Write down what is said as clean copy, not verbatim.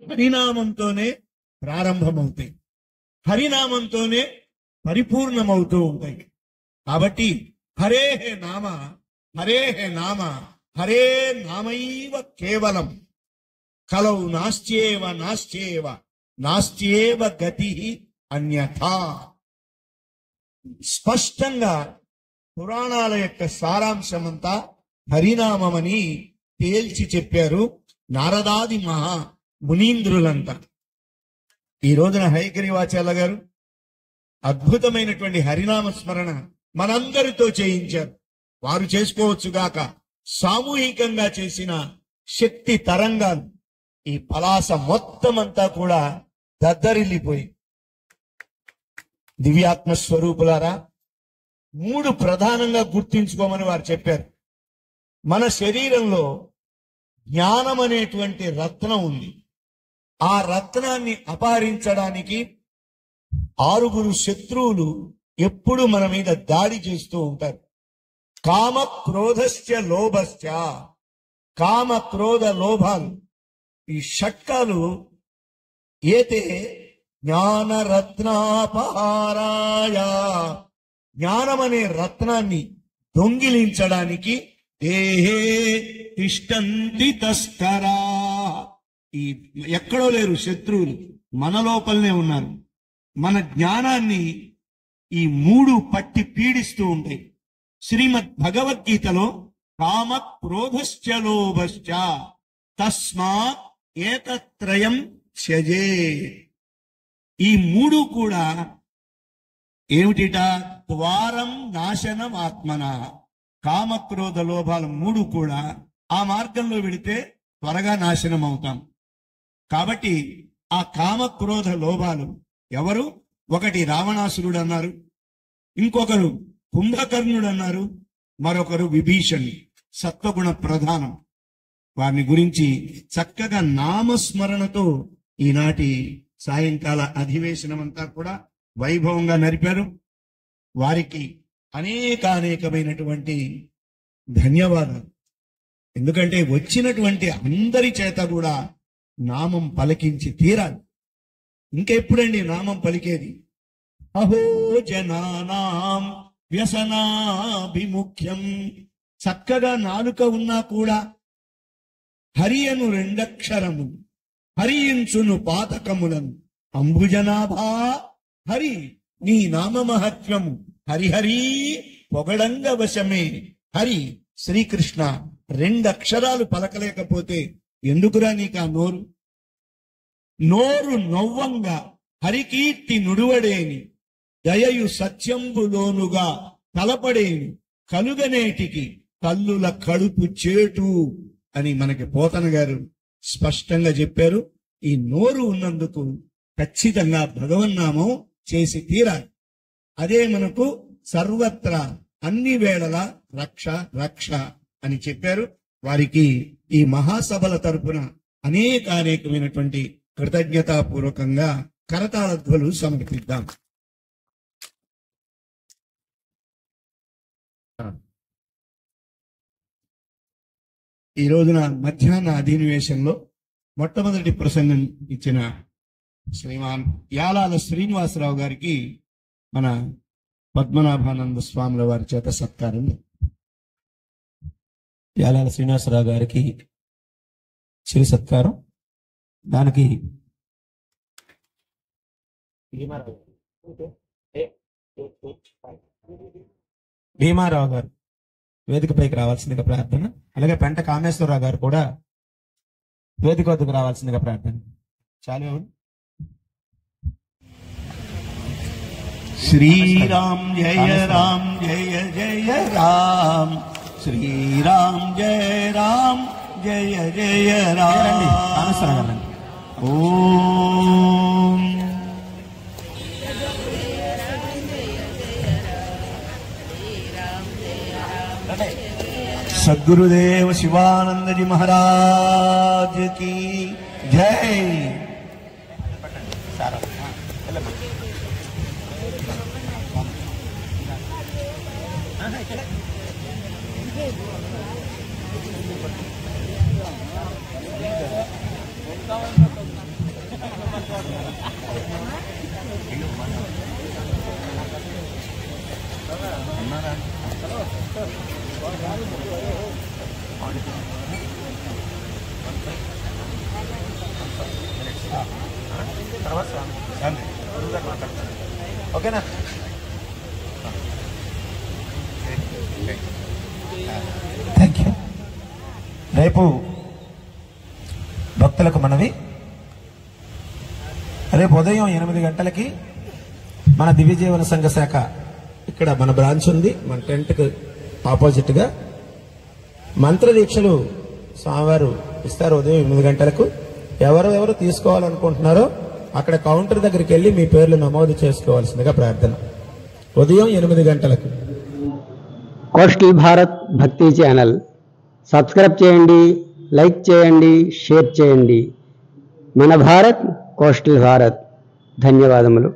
హరినామంతోనే ప్రారంభమవుతాయి, హరినామంతోనే పరిపూర్ణమవుతూ ఉంటాయి. కాబట్టి హరే నామ హరే నామ హరే నామైవ కేవలం కలౌ నాస్త్యేవ నాస్త్యేవ నాస్త్యేవ గతి అన్యథా. స్పష్టంగా పురాణాల యొక్క సారాంశమంతా హరినామమని తేల్చి చెప్పారు నారదాది మహా మునీంద్రులంతా. ఈ రోజున హయగ్రీవాచార్య గారు అద్భుతమైనటువంటి హరినామ స్మరణ మనందరితో చేయించారు. వారు చేసుకోవచ్చుగాక, సామూహికంగా చేసిన శక్తి తరంగాలు ఈ పలాస మొత్తం అంతా కూడా దద్దరిల్లిపోయి. దివ్యాత్మ స్వరూపులారా, 3 ప్రధానంగా గుర్తించుకోమని వారు చెప్పారు. మన శరీరంలో జ్ఞానం అనేటువంటి రత్నం ఉంది. ఆ రత్నాన్ని అపహరించడానికి 6 శత్రువులు ఎప్పుడు మన మీద దాడి చేస్తూ ఉంటారు. కామ క్రోధశ్చ లోభశ్చ, కామ క్రోధ లోభాలు ఈ షట్కాలు ఏతే జ్ఞానరత్నాపహారాయ, జ్ఞానమనే రత్నాన్ని దొంగిలించడానికి దేహే తిష్టంతి తస్కరా. ఈ ఎక్కడో లేరు శత్రువులు, మన లోపలనే ఉన్నారు. మన జ్ఞానాన్ని ఈ 3 పట్టి పీడిస్తూ ఉంటాయి. శ్రీమద్ భగవద్గీతలో కామ క్రోధశ్చ లోభశ్చ తస్మాత్ ఏతత్రయం త్యజే. ఈ 3 కూడా ఏమిటిట? ద్వారం నాశనం ఆత్మన. కామక్రోధ లోభాలు 3 కూడా ఆ మార్గంలో వెళితే త్వరగా నాశనం అవుతాం. కాబట్టి ఆ కామక్రోధ లోభాలు ఎవరు? ఒకటి రావణాసురుడు అన్నారు, ఇంకొకరు కుంభకర్ణుడు అన్నారు, మరొకరు విభీషణుడు, సత్వగుణ ప్రధానం. వారిని గురించి చక్కగా నామస్మరణతో ఈనాటి సాయంకాల అధివేశనమంతా కూడా వైభవంగా నడిపారు. వారికి అనేకమైనటువంటి ధన్యవాదాలు. ఎందుకంటే వచ్చినటువంటి అందరి చేత కూడా నామం పలికించి తీరాలి. ఇంకెప్పుడండి నామం పలికేది? అహో జనానాం వ్యసనాభిముఖ్యం. చక్కగా నాలుక ఉన్నా కూడా హరి అను 2 అక్షరము హరించును పాతకములను. అంబుజనాభా హరి నీ నామ మహత్వము హరిహరి పొగడంగ వశమే. హరి శ్రీకృష్ణ 2 అక్షరాలు పలకలేకపోతే ఎందుకురా నీకు ఆ నోరు? నోరు నవ్వంగా హరికీర్తి నుడువడేని, దయయు సత్యంబులోనుగా తలపడేని, కలుగనేటికి కల్లుల కడుపు చేటు అని మనకి పోతన గారు స్పష్టంగా చెప్పారు. ఈ నోరు ఉన్నందుకు ఖచ్చితంగా భగవన్నామం చేసి తీరాలి. అదే మనకు సర్వత్రా అన్ని వేళలా రక్ష రక్ష అని చెప్పారు. వారికి ఈ మహాసభల తరపున అనేకమైనటువంటి కృతజ్ఞతాపూర్వకంగా కరతాళధ్వలు సమర్పిద్దాం. ఈ రోజున మధ్యాహ్న అధినివేశంలో మొట్టమొదటి ప్రసంగం ఇచ్చిన శ్రీమాన్ యాలాల శ్రీనివాసరావు గారికి మన పద్మనాభానంద స్వాముల వారి చేత సత్కారం. యాలాల శ్రీనివాసరావు గారికి చిరు సత్కారం. దానికి భీమారావు గారు వేదికపైకి రావాల్సిందిగా ప్రార్థన. అలాగే పెంట కామేశ్వరరావు గారు కూడా వేదిక వద్దకు రావాల్సిందిగా ప్రార్థన. చాలు. శ్రీరామ్ జయ రామ్ జయ జయ రామ్, శ్రీరామ్ జయ రామ్ జయ జయ రామ్. కామేశ్వరరావు గారు ఓం सद्गुरुदेव शिवानंद जी महाराज की जय। ఓకేనా? Thank you. రేపు భక్తులకు మనవి, రేపు ఉదయం 8 గంటలకి మన దివ్య జీవన సంఘ శాఖ ఇక్కడ మన బ్రాంచ్ ఉంది, మన టెంట్కి ఆపోజిట్ గా మంత్ర దీక్షలు స్వామివారు ఇస్తారు ఉదయం 8 గంటలకు. ఎవరెవరు తీసుకోవాలనుకుంటున్నారో అక్కడ కౌంటర్ దగ్గరికి వెళ్ళి మీ పేర్లు నమోదు చేసుకోవాల్సిందిగా ప్రార్థన. ఉదయం 8 గంటలకు. కోస్టల్ భారత్ భక్తి ఛానల్ సబ్స్క్రైబ్ చేయండి, లైక్ చేయండి, షేర్ చేయండి. మన భారత్ కోస్టల్ భారత్. ధన్యవాదములు.